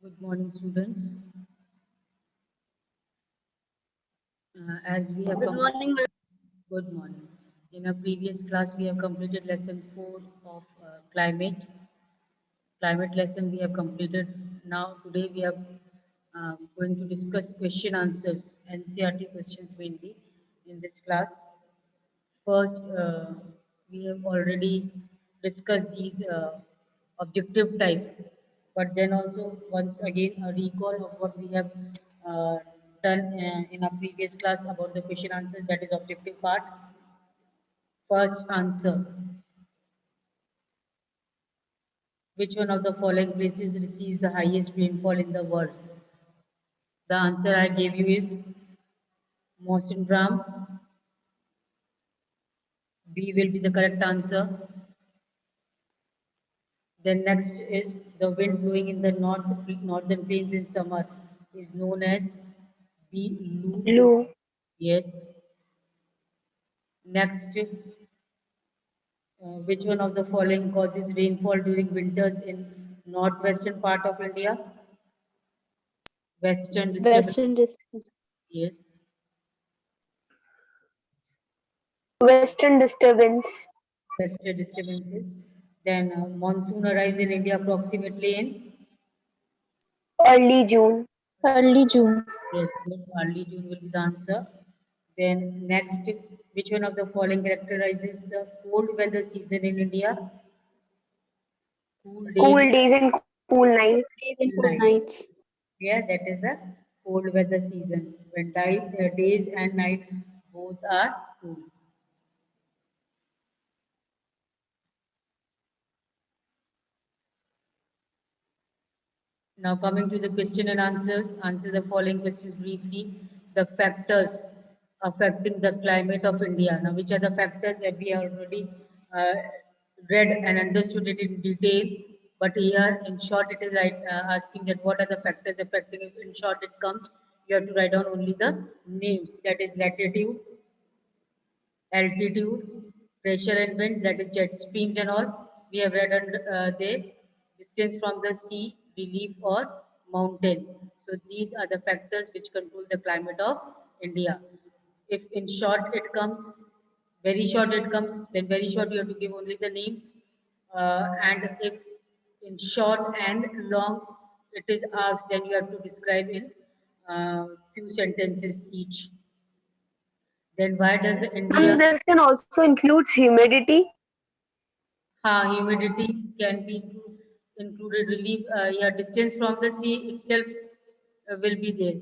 Good morning, students. As we have Good morning, ma'am. good morning. In our previous class, we have completed lesson 4 of climate lesson we have completed. Now, today we are going to discuss question answers, NCRT questions mainly in this class. First, we have already discussed these objective type, but then also once again a recall of what we have uh, done in our previous class about the question answers, that is objective part. First answer: which one of the following places receives the highest rainfall in the world? The answer I gave you is Mawsynram. B will be the correct answer. Then next is the wind blowing in the northern plains in summer is known as B. Lu. Blue. Yes. Next, which one of the following causes rainfall during winters in northwestern part of India? Western disturbance. Western dis- Yes. Western disturbance. Western disturbances. Then monsoon arrives in India approximately in, Early June. Early June. yes, good, early June will be the answer. Then next, which one of the following characterizes the cold weather season in India? Cool days, Cool days and cool nights. Days and cool cool nights. nights. Yeah, that is the cold weather season when days and night both are cool. Now coming to the question and answers, answer the following questions briefly. The factors affecting the climate of India. Now, which are the factors that we have already uh, read and understood it in detail? But here, in short, it is asking that what are the factors affecting it. In short, it comes. You have to write down only the names. That is latitude, altitude, pressure and wind, that is jet streams and all. We have read under the distance from the sea, relief or mountain. So these are the factors which control the climate of India. If in short it comes, very short it comes, then very short you have to give only the names. And if in short and long it is asked, then you have to describe in few sentences each. Then why does the India And this can also include humidity. humidity can be included relief, yeah, distance from the sea itself will be there.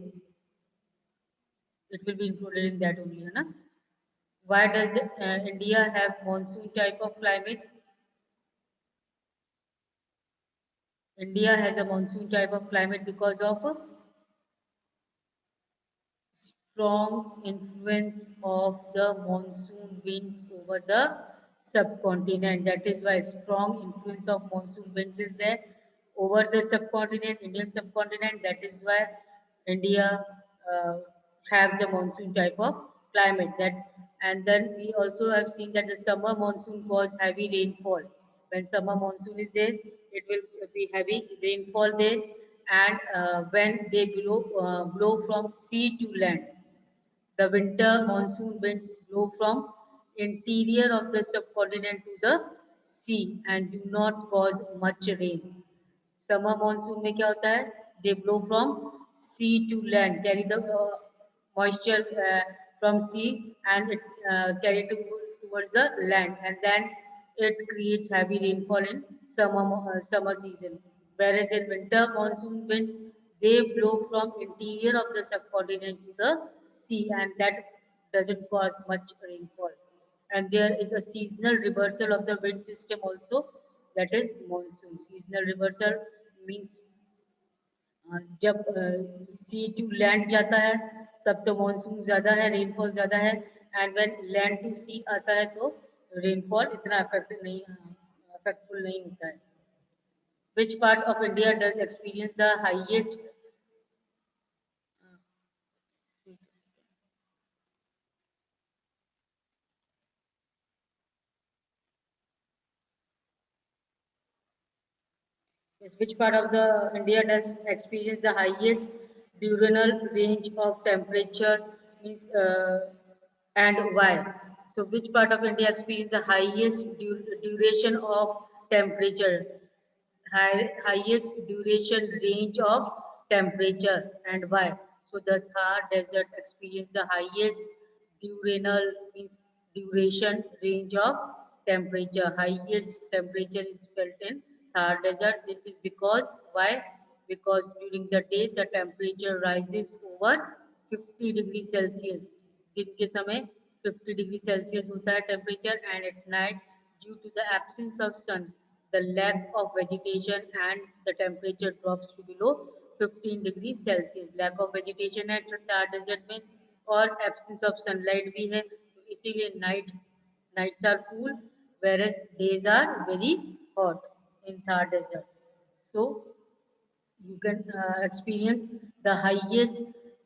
It will be included in that only, na? Why does the, India have monsoon type of climate? India has a monsoon type of climate because of a strong influence of the monsoon winds over the subcontinent. That is why strong influence of monsoon winds is there over the subcontinent, Indian subcontinent. That is why India uh, have the monsoon type of climate. That and then we also have seen that the summer monsoon cause heavy rainfall. When summer monsoon is there, it will be heavy rainfall there, and when they blow from sea to land, the winter monsoon winds blow from interior of the subcontinent to the sea and do not cause much rain. Summer monsoon में क्या होता है? They blow from sea to land, carry the moisture from sea and it carry to towards the land, and then it creates heavy rainfall in summer season. Whereas in winter monsoon winds, they blow from interior of the subcontinent to the sea, and that doesn't cause much rainfall. And there is a seasonal reversal of the wind system also, that is monsoon. Seasonal reversal means जब सी to land जाता है तब तो monsoon ज़्यादा है, rainfall ज़्यादा है, and when land to सी आता है तो रेनफॉल इतना अफेक्टफुल नहीं होता है. Which part of India does experience the highest? Yes, which part of the India does experience the highest diurnal range of temperature means and why? So which part of India experience the highest duration of temperature? Highest duration range of temperature and why? So the Thar Desert experience the highest diurnal means duration range of temperature. Highest temperature is felt in Thar Desert. This is because why? Because during the day the temperature rises over 50 degrees Celsius. दिन के समय 50 degree Celsius होता है temperature and at night due to the absence of sun the lack of vegetation and the temperature drops to below 15 degrees Celsius. Lack of vegetation at Thar desert में और absence of sunlight भी है तो इसीलिए nights are cool whereas days are very hot in Thar desert. So you can experience the highest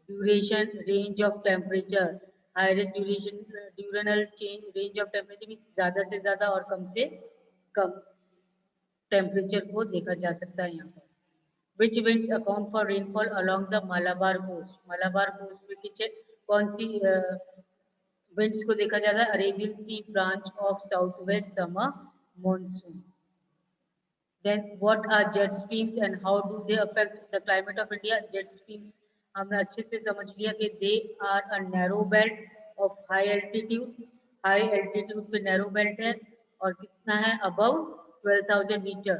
duration range of temperature. Highest duration diurnal change range of temperature means ज़्यादा से ज़्यादा और कम से कम temperature को देखा जा सकता है यहाँ पर which winds account for rainfall along the Malabar coast पे किच कौन सी विंड्स को देखा जाता है Arabian sea branch of south west summer monsoon then what are jet streams and how do they affect the climate of India? Jet streams हमने अच्छे से समझ लिया कि they are a narrow belt of high altitude पे narrow belt है और कितना है above 12,000 meter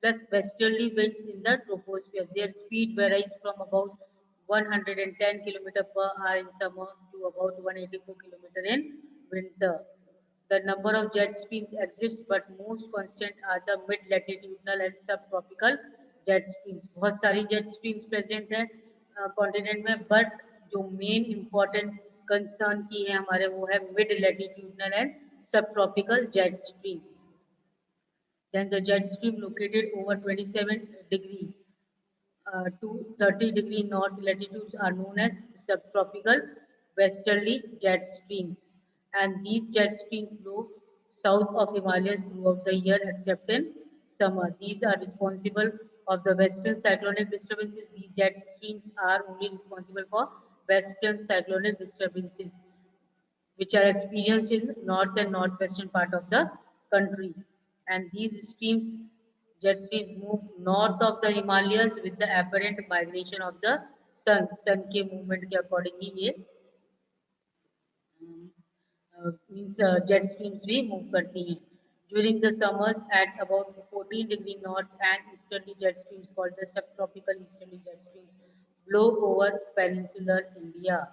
plus westerly winds in the troposphere. Their speed varies from about 110 km per hour in summer to about 184 km in winter. The number of jet streams exists, but most constant are the mid-latitudinal and subtropical jet streams. बहुत सारी jet streams present हैं continent में, but जो main important concern की है हमारे वो है mid-latitudinal and subtropical jet stream. Then the jet stream located over 27 degree to 30 degree north latitudes are known as subtropical westerly jet streams. And these jet streams flow south of Himalayas throughout the year except in summer. These are responsible of the western cyclonic disturbances. These jet streams are only responsible for western cyclonic disturbances which are experienced in north and northwestern part of the country. And these streams, jet streams, move north of the Himalayas with the apparent migration of the sun. Sun के movement के according ही ये means jet streams भी move करती हैं. During the summers at about 14 degree north and easterly jet streams called the subtropical easterly jet streams blow over peninsular India.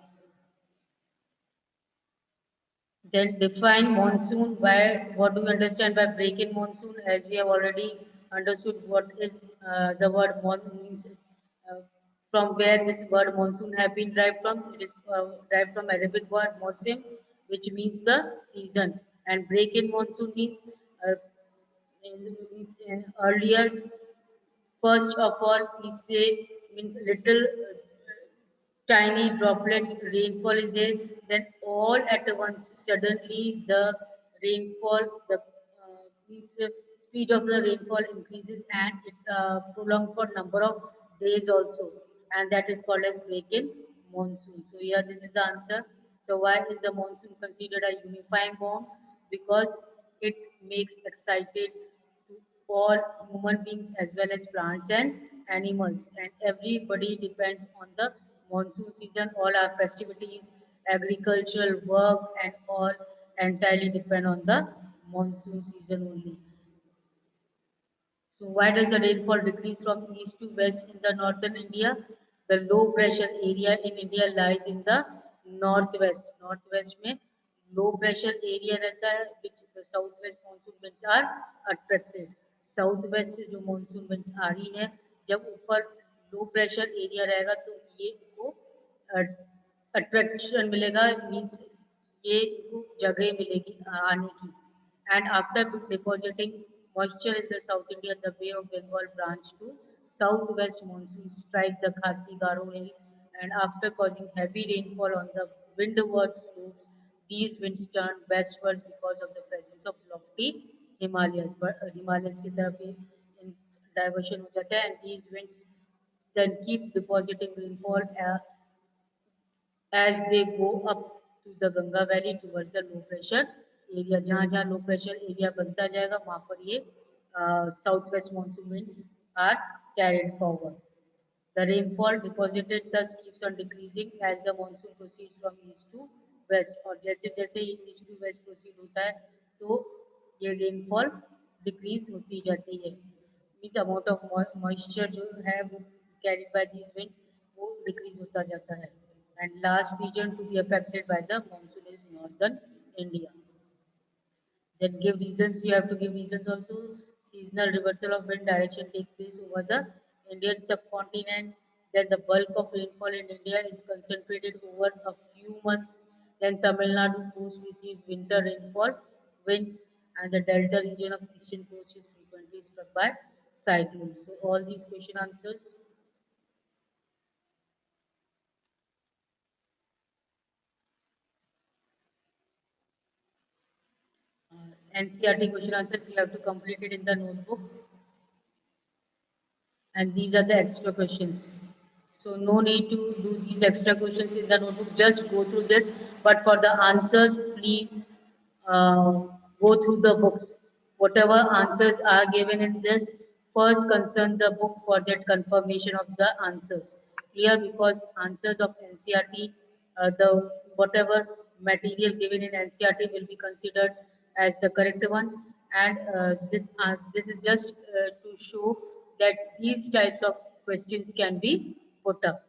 Then define monsoon by what do you understand by break in monsoon as we have already understood what is the word monsoon means from where this word monsoon have been derived from it is derived from Arabic word mosim which means the season and break in monsoon means in earlier first of all we say means little tiny droplets rainfall is there then all at once suddenly the rainfall the means speed of the rainfall increases and it prolongs for number of days also and that is called as break in monsoon so here this is the answer so why is the monsoon considered a unifying bomb because it makes excited to all human beings as well as plants and animals and everybody depends on the monsoon season all our festivities agricultural work and all entirely depend on the monsoon season only so why does the rainfall decrease from east to west in the northern India? The low pressure area in India lies in the northwest. Northwest में low pressure area रहता है which the southwest monsoon winds are attracted. Southwest से जो monsoon winds आ रही है जब ऊपर low pressure area रहेगा तो ये को अट्रैक्शन मिलेगा मीन्स ये इनको जगह मिलेगी आने की and after depositing moisture in the South India, the Bay of Bengal branch to southwest monsoon strike the Khasi Garo Hill, and after causing heavy rainfall on the windward slopes, these winds turn westward because of the presence of lofty Himalayas. But Himalayas की तरफ ये diversion हो जाता है, and these winds then keep depositing rainfall as they go up to the Ganga Valley towards the low pressure area. जहाँ जहाँ low pressure area बनता जाएगा वहाँ पर ये south west monsoon winds are carried forward. The rainfall deposited thus keeps on decreasing as the monsoon proceeds from east to west. और जैसे जैसे ये east to west proceed होता है तो ये rainfall decrease होती जाती है. Means amount of moisture जो है वो carried by these winds वो decrease होता जाता है. And last region to be affected by the monsoon is northern India. Then give reasons. You have to give reasons also. Seasonal reversal of wind direction takes place over the Indian subcontinent. Then the bulk of rainfall in India is concentrated over a few months. Then Tamil Nadu coast receives winter rainfall, winds, and the delta region of eastern coast is frequently struck by cyclones. So all these question answers. NCRT question answers you have to complete it in the notebook. And these are the extra questions. So no need to do these extra questions in the notebook, just go through this. But for the answers, please uh, go through the books. Whatever answers are given in this, first consult the book for that confirmation of the answers. Clear? Because answers of NCRT, the whatever material given in NCRT will be considered as the correct one. And this is just to show that these types of questions can be put up.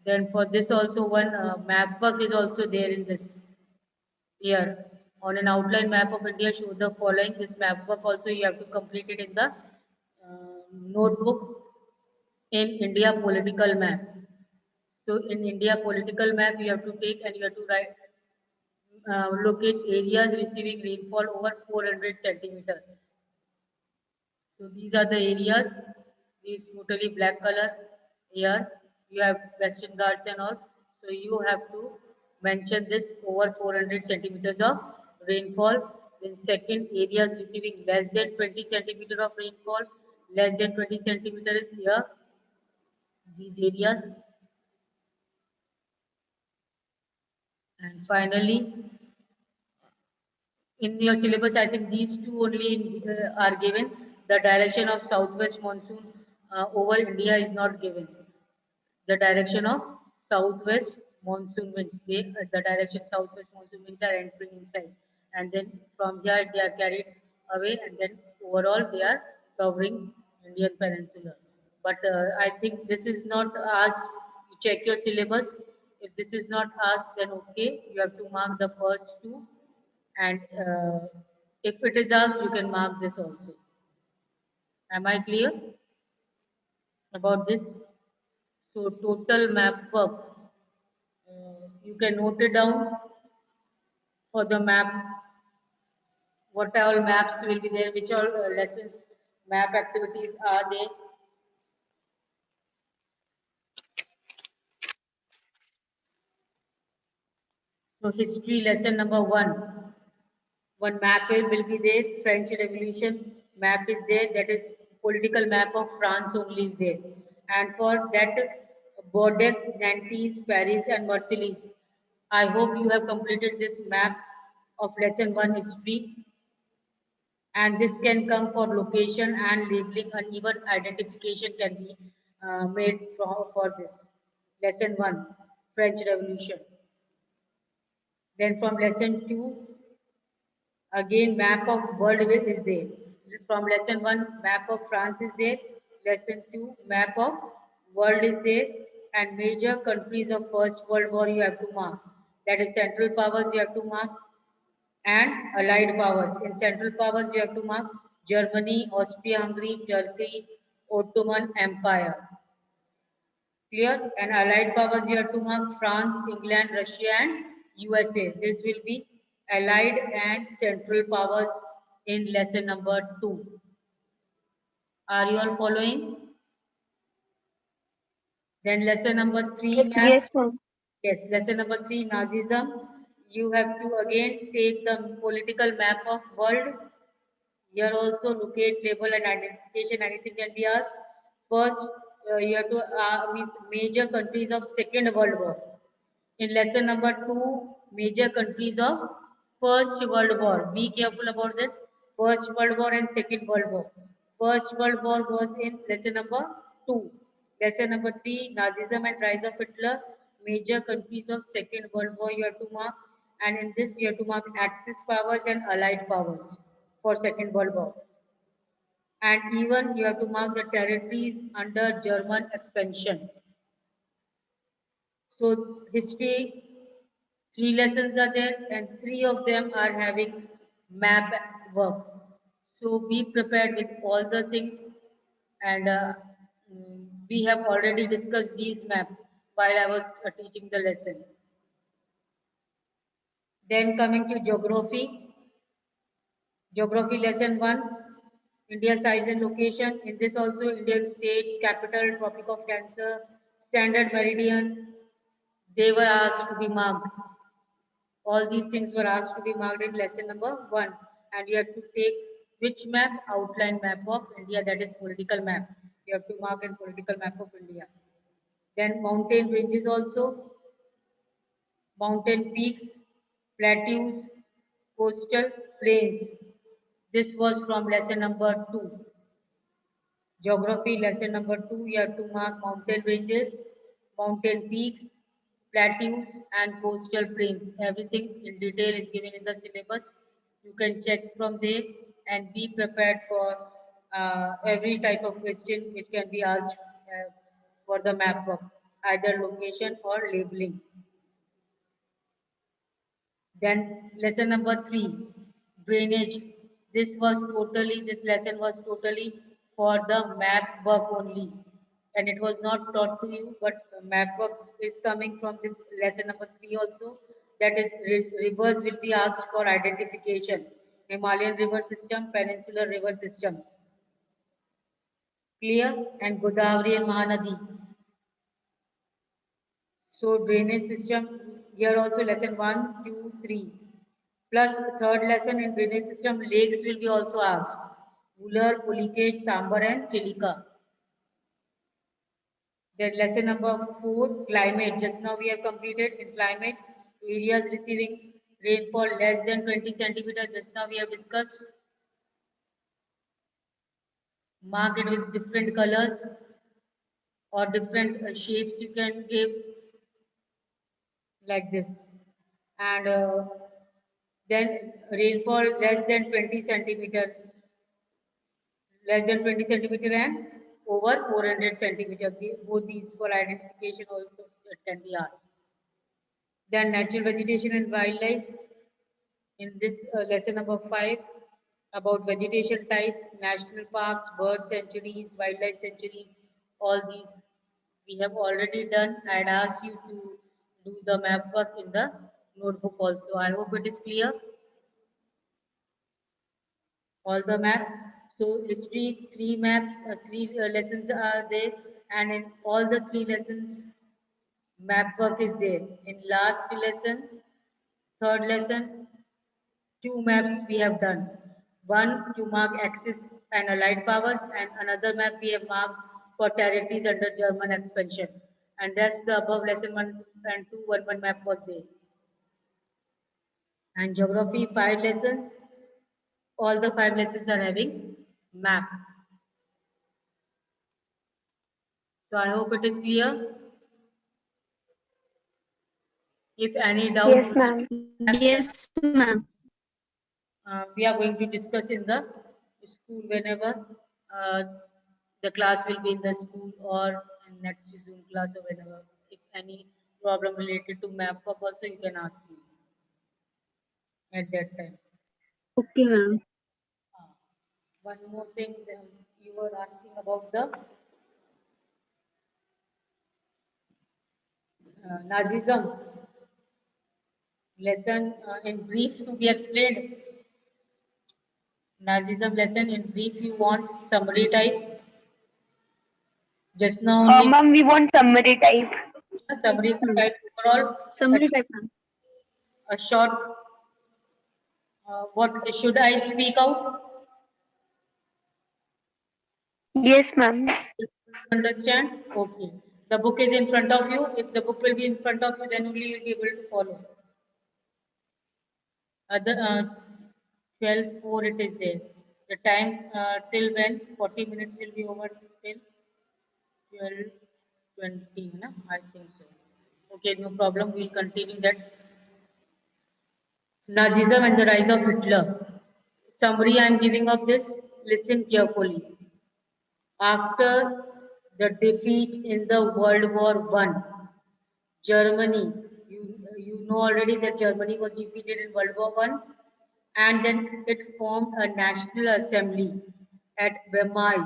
Then for this also one map work is also there in this. Here on an outline map of India, show the following. This map work also you have to complete it in the notebook in India political map. So in India political map, you have to take and you have to write, locate areas receiving rainfall over 400 centimeters. So these are the areas, this totally black color here. You have Western Ghats and all. So you have to mention this over 400 centimeters of rainfall. Then second, areas receiving less than 20 centimeter of rainfall. Less than 20 centimeters is here. These areas. And finally, in your syllabus, I think these two only are given. The direction of southwest monsoon over India is not given. The direction of southwest monsoon winds. The direction southwest monsoon winds are entering inside, and then from here they are carried away, and then overall they are covering Indian peninsula. But I think this is not asked. You check your syllabus. If this is not asked, then okay, you have to mark the first two, and if it is asked, you can mark this also. Am I clear about this? So total map work. You can note it down for the map. What all maps will be there? Which all lessons, map activities are there? So history lesson number one. One map will be there. French Revolution map is there. That is political map of France only is there. And for that, Bordeaux, Nantes, Paris, and Marseilles. I hope you have completed this map of lesson one history. And this can come for location and labeling, and even identification can be made for this. Lesson one, French Revolution. Then from lesson two, again, map of world is there. From lesson one, map of France is there. Lesson two, map of world is there. And major countries of First World War you have to mark. That is Central Powers you have to mark and Allied Powers. In Central Powers you have to mark Germany, Austria-Hungary, Turkey, Ottoman Empire. Clear? And Allied Powers you have to mark France, England, Russia and USA. This will be Allied and Central Powers in lesson number 2. Are you all following? Then lesson number 3. Yes, ma'am. Yes, lesson number 3, Nazism. You have to again take the political map of world. Here also locate, label and identification, anything can be asked. First, you have to means major countries of Second World War. In lesson number 2, major countries of First World War. Be careful about this. First World War and Second World War. First World War was in lesson number 2. Lesson number 3, Nazism and rise of Hitler. Major countries of Second World War you have to mark. And in this you have to mark Axis powers and Allied powers for Second World War. And even you have to mark the territories under German expansion. So history, 3 lessons are there and 3 of them are having map work. So be prepared with all the things and we have already discussed these maps while I was teaching the lesson. Then coming to geography. Geography lesson 1, India size and location. In this also Indian states, capital, Tropic of Cancer, standard meridian, they were asked to be marked. All these things were asked to be marked in lesson number 1. And you have to take which map? Outline map of India, that is political map. You have to mark in political map of India. Then mountain ranges also, mountain peaks, plateaus, coastal plains. This was from lesson number 2. Geography lesson number 2, you have to mark mountain ranges, mountain peaks, plateaus and coastal plains. Everything in detail is given in the syllabus. You can check from there and be prepared for every type of question which can be asked for the map work, either location or labeling. Then lesson number 3, drainage. This lesson was totally for the map work only. And it was not taught to you, but map work is coming from this lesson number 3 also. That is, rivers will be asked for identification. Himalayan river system, peninsular river system. Clear? And Godavari and Mahanadi. So drainage system, here also lesson 1, 2, 3. Plus third lesson in drainage system, lakes will be also asked. Ular, Pulicat, Sambar and Chilika. Then lesson number 4, climate. Just now we have completed in climate. Areas receiving rainfall less than 20 centimeters. Just now we have discussed. Mark it with different colors or different shapes you can give like this. And then rainfall less than 20 centimeter, less than 20 centimeter and over 400 centimeter. Both these for identification also it can be asked. Then natural vegetation and wildlife. In this lesson number 5 about vegetation type, national parks, bird sanctuaries, wildlife sanctuaries, all these we have already done. I had asked you to do the map work in the notebook also. I hope it is clear. All the map. So history, 3 maps, 3 lessons are there, and in all the 3 lessons, map work is there. In last lesson, third lesson, 2 maps we have done. One to mark Axis and Allied powers, and another map we have marked for territories under German expansion. And rest the above lesson 1 and 2, one map was there. And geography, 5 lessons. All the 5 lessons are having map. So I hope it is clear. If any doubt, Yes, ma'am. Yes, ma'am. we are going to discuss in the school whenever uh, the class will be in the school or in next Zoom class or whenever. If any problem related to map work also you can ask me at that time. Okay, ma'am. One more thing you were asking about the Nazism lesson in brief to be explained. Nazism lesson in brief you want summary type. Just now only Ma'am, we want summary type. summary type overall. Summary type, ma'am. a short, what should I speak out? Yes, ma'am. Understand? Okay. The book is in front of you. If the book will be in front of you, then only you'll be able to follow. Other 12:04 it is there. The time till when 40 minutes will be over till 12:20, na? I think so. Okay, no problem. We'll continue that. Nazism and the rise of Hitler. Summary I am giving of this. Listen carefully. After the defeat in the World War One, Germany, you know already that Germany was defeated in World War One, and then it formed a national assembly at Weimar.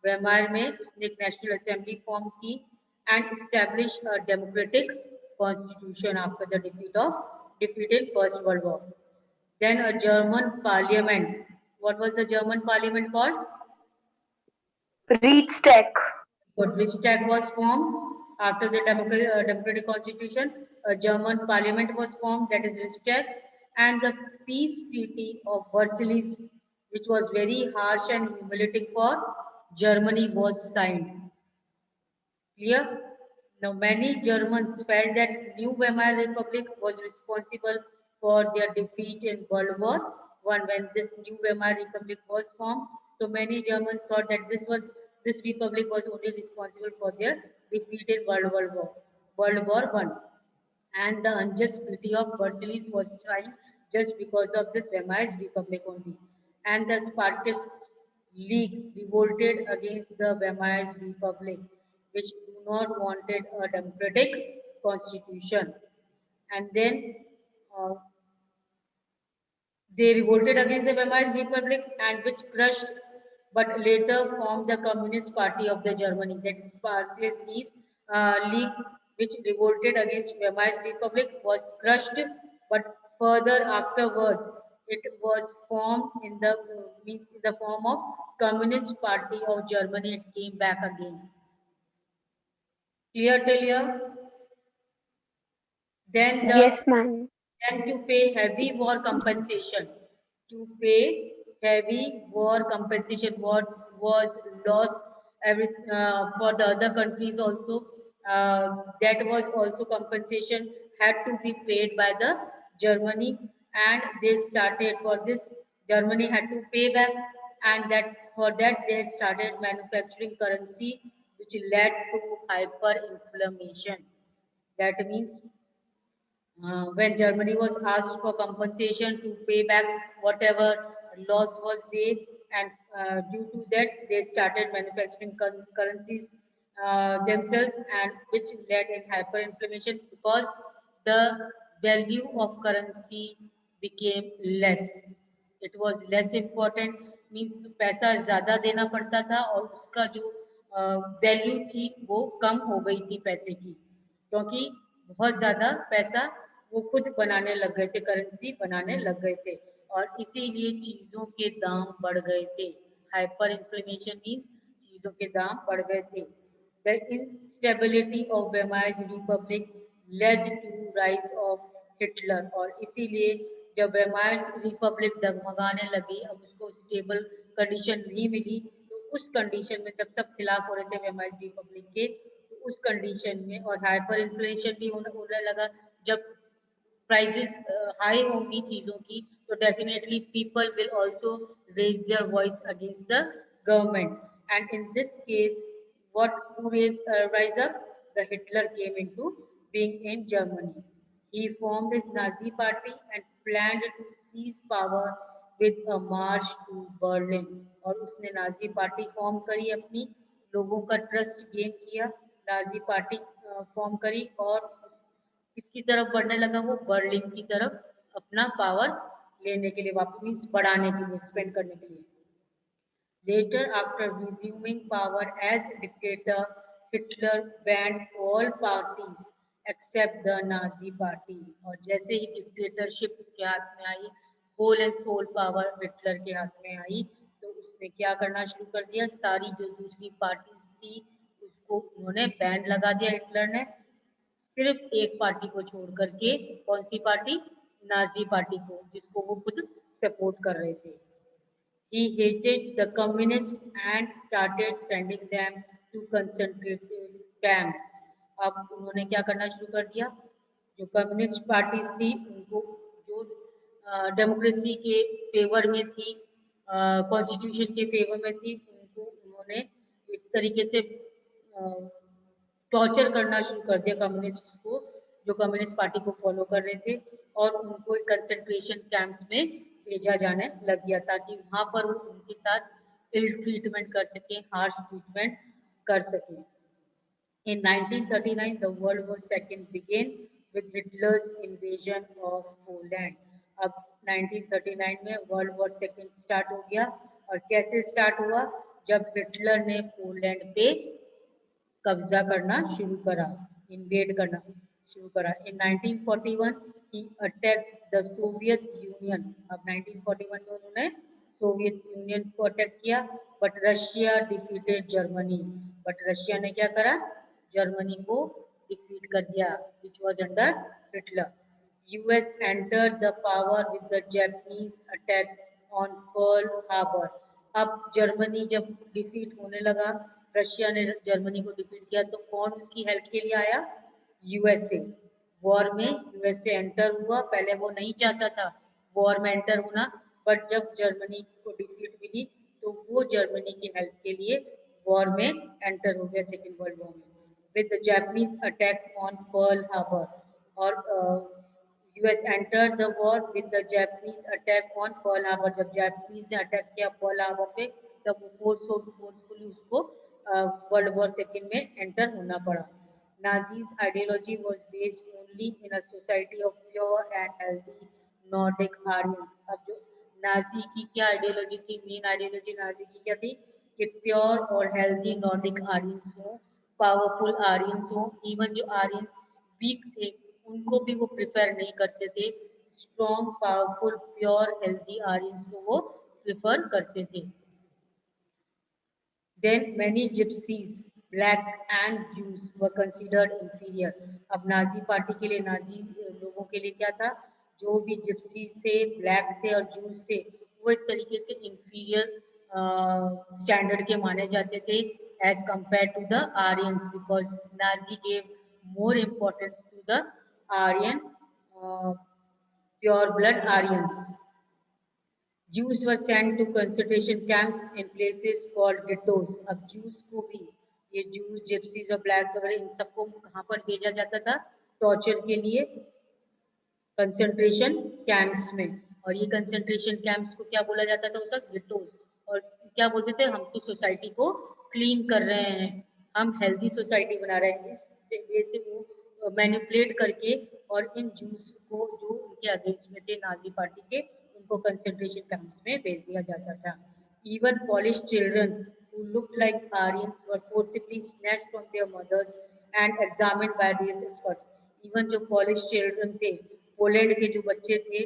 Weimar में उसने एक national assembly form की and established a democratic constitution after the defeat in First World War. Then a German parliament. What was the German parliament called? Reichstag. But Reichstag was formed after the democratic constitution. A German parliament was formed, that is Reichstag, and the peace treaty of Versailles, which was very harsh and humiliating for Germany, was signed. Clear? Now, many Germans felt that New Weimar Republic was responsible for their defeat in World War One when this New Weimar Republic was formed. So many Germans thought that this republic was only responsible for their defeat in World War One, and the unjust treaty of Versailles was signed just because of this Weimar Republic only. And the Spartacist League revolted against the Weimar Republic, which do not wanted a democratic constitution. And then they revolted against the Weimar Republic and which crushed, but later formed the Communist Party of the Germany. That is Spartacist League, which revolted against Weimar Republic, was crushed, but further afterwards it was formed in the means in the form of Communist Party of Germany. It came back again. Clear till here? Then Yes, the ma'am. and to pay heavy war compensation. To pay heavy war compensation, what was lost for the other countries also. That was also compensation had to be paid by the Germany, and they started for this. Germany had to pay back, and that for that they started manufacturing currency, which led to hyperinflation. That means when Germany was asked for compensation to pay back whatever loss was there, and due to that, they started manufacturing currencies themselves, and which led in hyperinflation because the value of currency became less. It was less important, means पैसा ज़्यादा देना पड़ता था और उसका जो value थी वो कम हो गई थी पैसे की, क्योंकि बहुत ज्यादा पैसा वो खुद बनाने लग गए थे, करेंसी बनाने लग गए थे, और इसीलिए चीजों के दाम बढ़ गए थे. हाइपर इन्फ्लेमेशन मीन्स चीजों के दाम बढ़ गए थे. The instability of Weimar Republic led to rise of Hitler, और इसीलिए जब वेमाइज रिपब्लिक डगमगाने लगी, अब उसको स्टेबल कंडीशन नहीं मिली, तो उस कंडीशन में जब सब खिलाफ हो रहे थे वेमाइज रिपब्लिक के, तो उस कंडीशन में और हाइपर इन्फ्लेशन भी होने लगा. जब प्राइसेस हाई होंगी चीजों की, तो definitely people will also raise their voice against the government, and in this case what who rise up, the Hitler came into being in Germany. He formed his Nazi party and planned to seize power with a march to Berlin. और उसने Nazi party form करी, अपनी लोगों का trust gain किया, Nazi party form करी और किसकी तरफ बढ़ने लगा, वो बर्लिन की तरफ अपना पावर लेने के लिए, वापस मीन्स बढ़ाने के लिए, एक्सपेंड करने के लिए. Later, after resuming power as dictator, Hitler banned all parties except the Nazi party. और जैसे ही डिक्टेटरशिप उसके हाथ में आई, whole and sole power Hitler के हाथ में आई, तो उसने क्या करना शुरू कर दिया, सारी जो दूसरी पार्टीज थी उसको उन्होंने बैन लगा दिया हिटलर ने, सिर्फ एक पार्टी को छोड़ करके. कौन सी पार्टी? नाजी पार्टी को, जिसको वो खुद सपोर्ट कर रहे थे। He hated the communists and started sending them to concentration camps. अब उन्होंने क्या करना शुरू कर दिया, जो कम्युनिस्ट पार्टी थी उनको, जो डेमोक्रेसी के फेवर में थी, कॉन्स्टिट्यूशन के फेवर में थी, उनको उन्होंने एक तरीके से टॉर्चर करना शुरू कर दिया कम्युनिस्ट को, जो कम्युनिस्ट पार्टी को फॉलो कर रहे थे, और उनको कंसंट्रेशन कैंप्स में भेजा जाने लग गया ताकि वहां पर वो उनके साथ इल ट्रीटमेंट कर सके, हार्श ट्रीटमेंट कर सके। In 1939, the World War II began with Hitler's invasion of Poland. अब 1939 में वर्ल्ड वॉर सेकेंड स्टार्ट हो गया, और कैसे स्टार्ट हुआ, जब हिटलर ने पोलैंड पे कब्जा करना शुरू करा, इन्वेड करना शुरू करा। इन 1941 he attacked the Soviet Union. अब 1941 में उन्होंने सोवियत यूनियन को अटैक किया, but Russia defeated Germany. But Russia ने क्या करा, जर्मनी को डिफीट कर दिया, which was under Hitler. US entered the power with the Japanese attack on Pearl Harbor. अब जर्मनी जब डिफीट होने लगा, रशिया ने जर्मनी को डिफीट किया, तो कौन उसकी हेल्प के लिए आया, यूएसए। वॉर में यूएसए एंटर हुआ, पहले वो नहीं चाहता था वॉर में एंटर होना, बट जब जर्मनी को डिफीट मिली तो वो जर्मनी की हेल्प के लिए वॉर में एंटर हो गया, सेकेंड वर्ल्ड वॉर में, with the Japanese attack on Pearl Harbor. और US enter the war with the Japanese attack on Pearl Harbor. जब जापानीज ने अटैक किया पर्ल हार्बर पे, तब फोर्सफुली उसको वर्ल्ड वॉर सेकेंड में एंटर होना पड़ा। Nazi's ideology was based only in a society of pure and healthy Nordic Aryans. अब जो नाजी की क्या आइडियोलॉजी थी, मेन आइडियोलॉजी नाजी की क्या थी, कि प्योर और हेल्दी नॉर्डिक आर्यंस हो, पावरफुल आर्यंस हो। इवन जो आर्यंस वीक थे उनको भी वो प्रिफर नहीं करते थे, strong powerful pure healthy Aryans को वो प्रिफर करते थे। Then many gypsies, black and Jews were considered inferior. अब नाजी पार्टी के लिए, नाजी लोगों के लिए क्या था, जो भी जिप्सी थे, ब्लैक थे और जूस थे, वो एक तरीके से इंफीरियर स्टैंडर्ड के माने जाते थे as compare to the Aryans, because Nazi gave more importance to the Aryan, pure blood Aryans. Jews were sent to concentration camps in places called ghettos. अब Jews को भी, ये Jews, Gypsies और Blacks वगैरह, इन सबको कहाँ पर भेजा जाता था, टॉर्चर के लिए कंसंट्रेशन कैंप्स में। और ये कंसंट्रेशन कैंप्स को क्या बोला जाता था उस वक्त, गेटोस। और क्या बोलते थे, हम तो सोसाइटी को क्लीन कर रहे हैं, हम हेल्दी सोसाइटी बना रहे हैं, इस वे से वो मैनिपुलेट करके और इन जूस को, जो उनके अगेंस्ट में थे नाजी पार्टी के, उनको कंसंट्रेशन कैंप्स में भेज दिया जाता था। Even polish children who looked like Aryans were forcibly snatched from their mothers and examined by these experts. Even जो पॉलिश चिल्ड्रन थे, पोलैंड के जो बच्चे थे,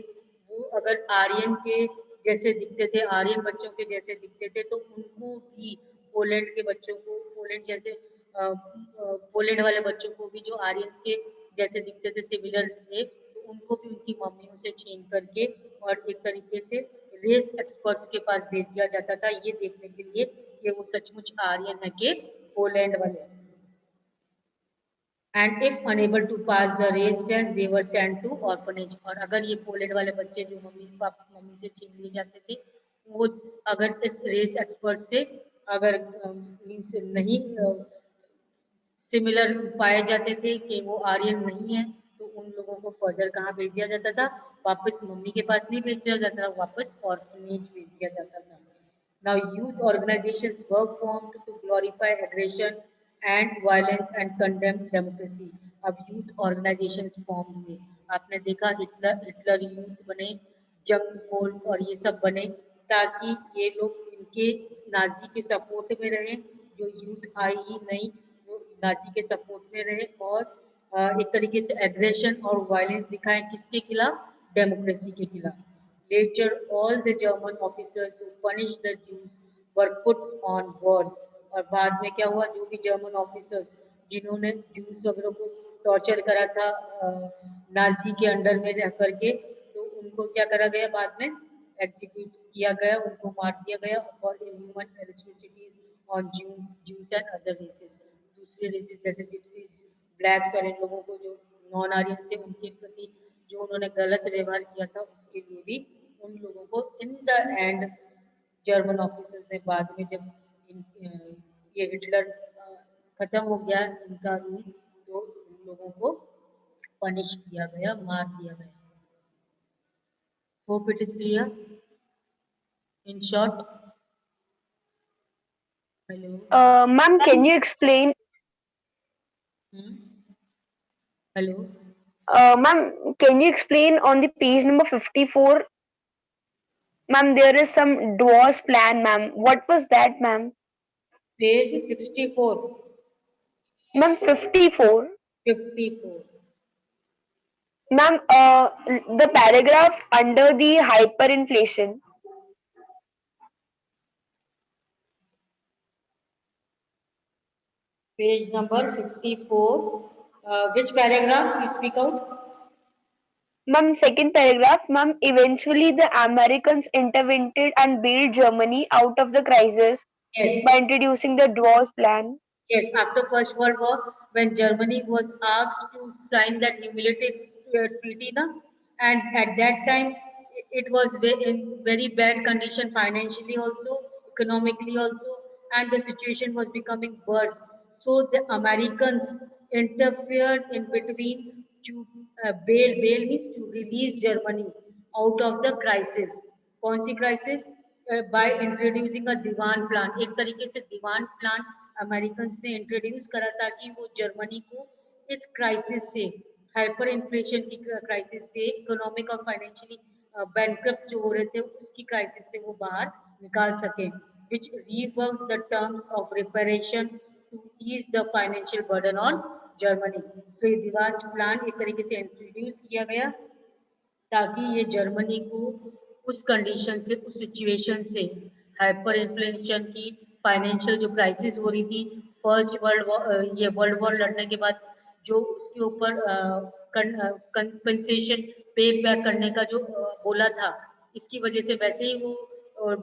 वो अगर आर्यन के जैसे दिखते थे, आर्यन बच्चों के जैसे दिखते थे, तो उनको भी, पोलैंड के बच्चों को, पोलैंड जैसे पोलैंड वाले बच्चों को भी जो आर्यंस के जैसे दिखते थे, सिमिलर थे, तो उनको भी उनकी मम्मियों से छीन करके और एक तरीके से रेस एक्सपर्ट्स के पास भेज दिया जाता था, ये देखने के लिए कि वो सचमुच आर्यन है के पोलैंड वाले। And if unable to pass the race test they were sent to orphanage. और अगर ये पोलैंड वाले बच्चे जो मम्मी से छीन लिए जाते थे, वो अगर इस रेस एक्सपर्ट से अगर मीन्स नहीं सिमिलर पाए जाते थे कि वो आर्यन नहीं है, तो उन लोगों को फर्दर कहाँ भेज दिया जाता था, वापस मम्मी के पास नहीं भेज दिया जाता था, वापस ऑर्फनेज भेज दिया जाता था। Now youth organizations were formed to glorify aggression and violence and condemn democracy. अब youth organizations form हुए, आपने देखा हिटलर यूथ बने, जंग फोल्क और ये सब बने, ताकि ये लोग इनके नाजी के सपोर्ट में रहे, जो यूथ आई ही नहीं वो नाजी के सपोर्ट में रहे, और एक तरीके से एग्रेशन और वायलेंस दिखाएं, किसके खिलाफ, डेमोक्रेसी के खिलाफ। Later, all the German officers who punished the Jews were put on wars. और बाद में क्या हुआ, जो भी जर्मन ऑफिसर्स जिन्होंने जूस वगैरह को टॉर्चर करा था नाजी के अंडर में रह करके, उनको क्या करा गया, बाद में एग्जीक्यूट किया गया, उनको मार दिया गया for human atrocities on Jews and other races. दूसरे रेसेस जैसे जिप्सीज, ब्लैक्स और इन लोगों को जो नॉन आर्यन थे उनके प्रति जो उन्होंने गलत व्यवहार किया था उसके लिए भी उन लोगों को in the end German officers ने बाद में जब ये हिटलर खत्म हो गया इनका रूल, तो उन लोगों को पनिश किया गया, मार दिया गया। Hope it is clear in short. Hello. Ma'am, can you explain? Hello. Ma'am, can you explain on the page number 54? Ma'am, there is some DWAS plan, ma'am. What was that, ma'am? Page 64। Ma'am, 54. 54। Ma'am, the paragraph under the hyperinflation. Page number 54। which paragraph you speak out? Ma'am, second paragraph. Ma'am, eventually the Americans intervened and bailed Germany out of the crisis Yes. by introducing the DWAS plan. Yes, after First World War, when Germany was asked to sign that humiliating treaty, na, and at that time it was in very bad condition financially also, economically also, and the situation was becoming worse. So the Americans interfered in between to bail means to release Germany out of the crisis. कौन सी crisis? By introducing a Dawes plan, एक तरीके से Dawes plan American ने introduce करा ताकि वो Germany को इस क्राइसिस से, हाइपर इन्फ्लेशन की क्राइसिस से, इकोनॉमिक और फाइनेंशियली बैंकक्रप्ट जो हो रहे थे उसकी क्राइसिस से वो बाहर निकाल सके, which reworked the terms of reparation to ease the financial burden on Germany. तो ये दिवास प्लान एक तरीके से इंट्रोड्यूस किया गया ताकि ये जर्मनी को उस कंडीशन से, उस सिचुएशन से, हाइपर इन्फ्लेशन की, फाइनेंशियल जो क्राइसिस हो रही थी, फर्स्ट वर्ल्ड वॉर, ये वर्ल्ड वॉर लड़ने के बाद जो उसके ऊपर कंपनसेशन पे बैक करने का जो बोला था, इसकी वजह से वैसे ही वो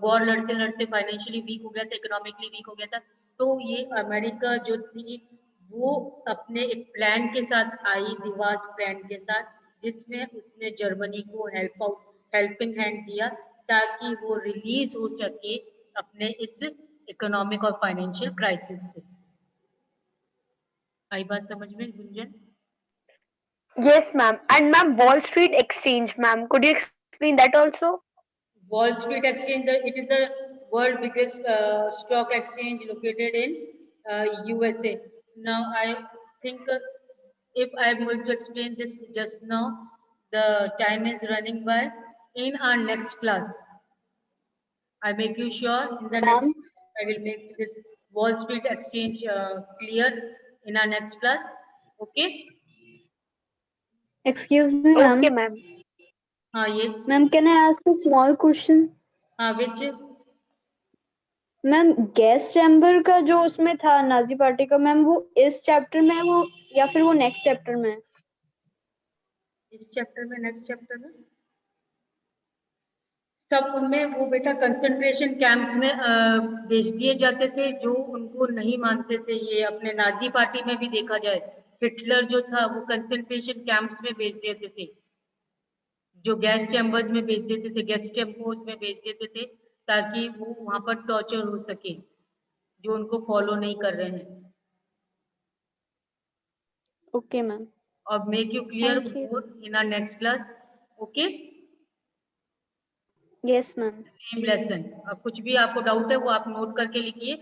वॉर लड़ते लड़ते फाइनेंशियली वीक हो गया था, इकोनॉमिकली वीक हो गया था। तो ये अमेरिका जो थी वो अपने एक प्लान के साथ आई, दिवास प्लान के साथ, जिसमें उसने जर्मनी को हेल्पिंग हैंड दिया ताकि वो रिलीज हो सके अपने इस इकोनॉमिक और फाइनेंशियल क्राइसिस से। आई बात समझ में Gunjan? Yes, ma'am. And ma'am, Wall Street Exchange, ma'am. Could you explain that also? Wall Street Exchange, it is the world biggest stock exchange located in USA. Now, I think if I am going to explain this just now, the time is running by. In our next class, I make you sure in the next, I will make this Wall Street Exchange clear in our next class. Okay? Excuse me, ma'am. Okay, ma'am. Yes. Ma'am, can I ask a small question? Which? Ma'am gas chamber का जो उसमें था Nazi party का, ma'am वो इस chapter में है वो या फिर वो नेक्स्ट चैप्टर में है? इस चैप्टर में, नेक्स्ट चैप्टर में, सब उनमें वो बेटा कंसंट्रेशन कैंप्स में भेज दिए जाते थे जो उनको नहीं मानते थे। ये अपने नाजी पार्टी में भी देखा जाए, हिटलर जो था वो कंसंट्रेशन कैंप्स में भेज देते थे, जो गैस चैम्बर्स में भेज देते थे, गैस टेम्पोज में भेज देते थे ताकि वो वहां पर टॉर्चर हो सके जो उनको फॉलो नहीं कर रहे हैं। Okay ma'am. और make you clear Thank you. More in our next class. Okay? Yes ma'am. Same lesson. कुछ भी आपको डाउट है वो आप नोट करके लिखिए,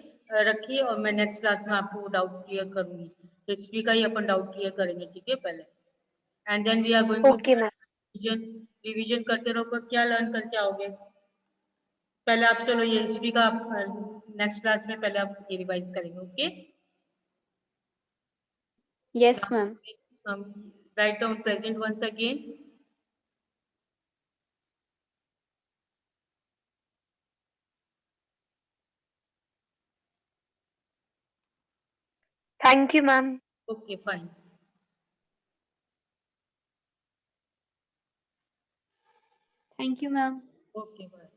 रखिए, और मैं नेक्स्ट क्लास में आपको डाउट क्लियर करूंगी। हिस्ट्री का ही अपन डाउट क्लियर करेंगे, ठीक है पहले, and then we are going to Okay, ma'am. Revision. Revision करते रहो, क्या लर्न करके आओगे। पहले आप चलो ये हिस्ट्री का नेक्स्ट क्लास में पहले आप ये रिवाइज करेंगे। Okay? Yes ma'am. Write down present once again. Thank you, ma'am. Okay fine. Thank you, ma'am. Okay, bye.